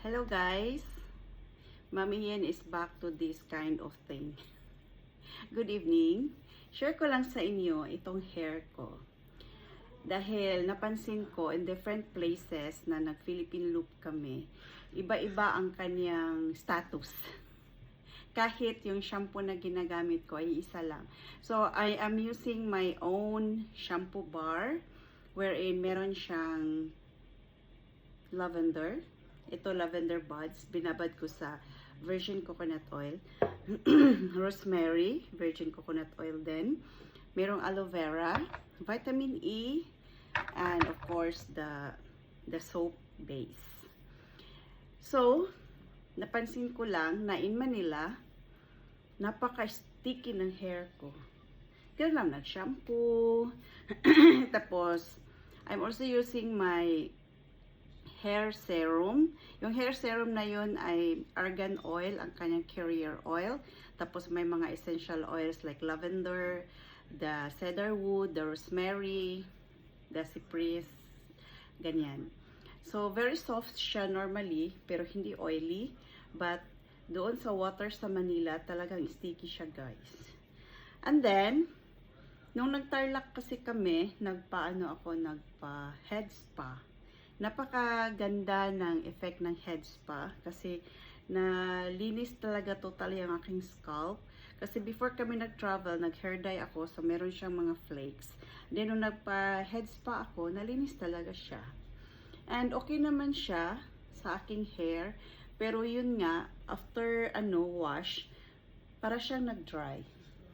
Hello guys, Mami Hien is back to this kind of thing. Good evening. Share ko lang sa inyo itong hair ko. Dahil napansin ko in different places na nag-Philippine loop kami, iba-iba ang kanyang status. Kahit yung shampoo na ginagamit ko ay isa lang. So I am using my own shampoo bar wherein meron siyang lavender. Ito lavender buds, binabad ko sa virgin coconut oil. Rosemary, virgin coconut oil din. Merong aloe vera, vitamin E, and of course the soap base. So, napansin ko lang na in Manila, napaka-sticky ng hair ko. Kaya lang nag-shampoo. Tapos, I'm also using my hair serum. Yung hair serum na yun ay argan oil, ang kanyang carrier oil. Tapos may mga essential oils like lavender, the cedarwood, the rosemary, the cypress, ganyan. So, very soft siya normally, pero hindi oily. But, doon sa water sa Manila, talagang sticky siya, guys. And then, nung nag-Tarlac kasi kami, nagpa-head spa. Napakaganda ng effect ng head spa kasi nalinis talaga totally ang aking scalp. Kasi before kami nag-travel, nag-hair dye ako, so meron siyang mga flakes. Then, nung nagpa-head spa ako, nalinis talaga siya. And okay naman siya sa aking hair. Pero yun nga, after wash, para siyang nag-dry.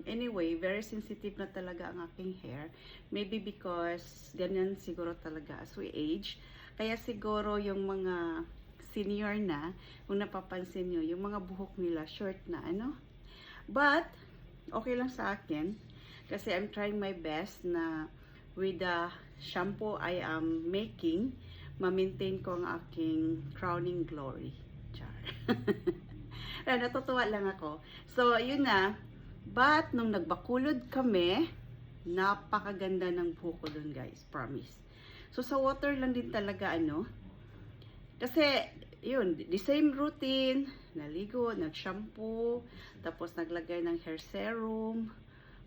Anyway, very sensitive na talaga ang aking hair. Maybe because ganyan siguro talaga as we age. Kaya siguro yung mga senior na, kung napapansin nyo, yung mga buhok nila short na, But, okay lang sa akin. Kasi I'm trying my best na with the shampoo I am making, ma-maintain ko ang aking crowning glory. Char. Natutuwa lang ako. So, yun na. But, nung nagbakulod kami, napakaganda ng buhok ko dun, guys. Promise. So, sa water lang din talaga, Kasi, yun, the same routine. Naligo, nag-shampoo, tapos naglagay ng hair serum.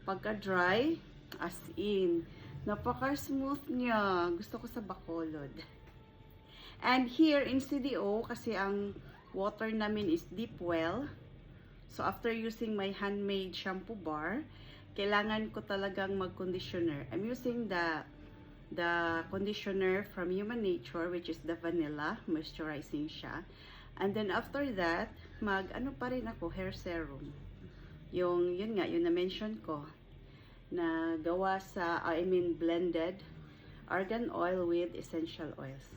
Pagka-dry, as in, napaka-smooth niya. Gusto ko sa Bacolod. And here in CDO, kasi ang water namin is deep well. So, after using my handmade shampoo bar, kailangan ko talagang mag-conditioner. I'm using the conditioner from Human Nature, which is the vanilla, moisturizing siya. And then, after that, pa rin ako, hair serum. Yun nga, yung na-mention ko, na gawa sa, blended argan oil with essential oils.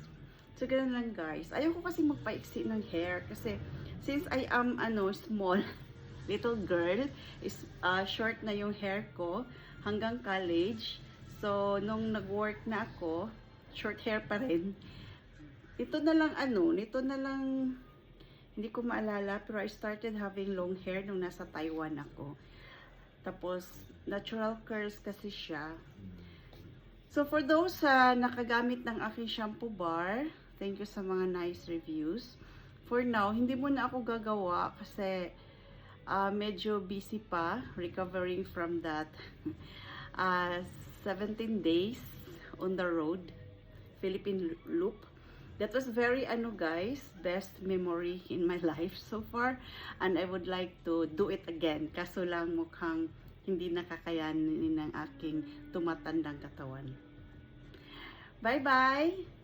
So, ganun lang, guys. Ayaw ko kasi magpaiksi ng hair, kasi, since I am, small, little girl, is short na yung hair ko hanggang college. So, nung nag-work na ako, short hair pa rin. Ito na lang, hindi ko maalala, pero I started having long hair nung nasa Taiwan ako. Tapos, natural curls kasi siya. So, for those nakagamit ng aking shampoo bar, thank you sa mga nice reviews. For now, hindi muna ako gagawa kasi medyo busy pa recovering from that 17 days on the road Philippine loop. That was very guys, best memory in my life so far, and I would like to do it again, kaso lang mukhang hindi nakakayanin ng aking tumatandang katawan. Bye bye.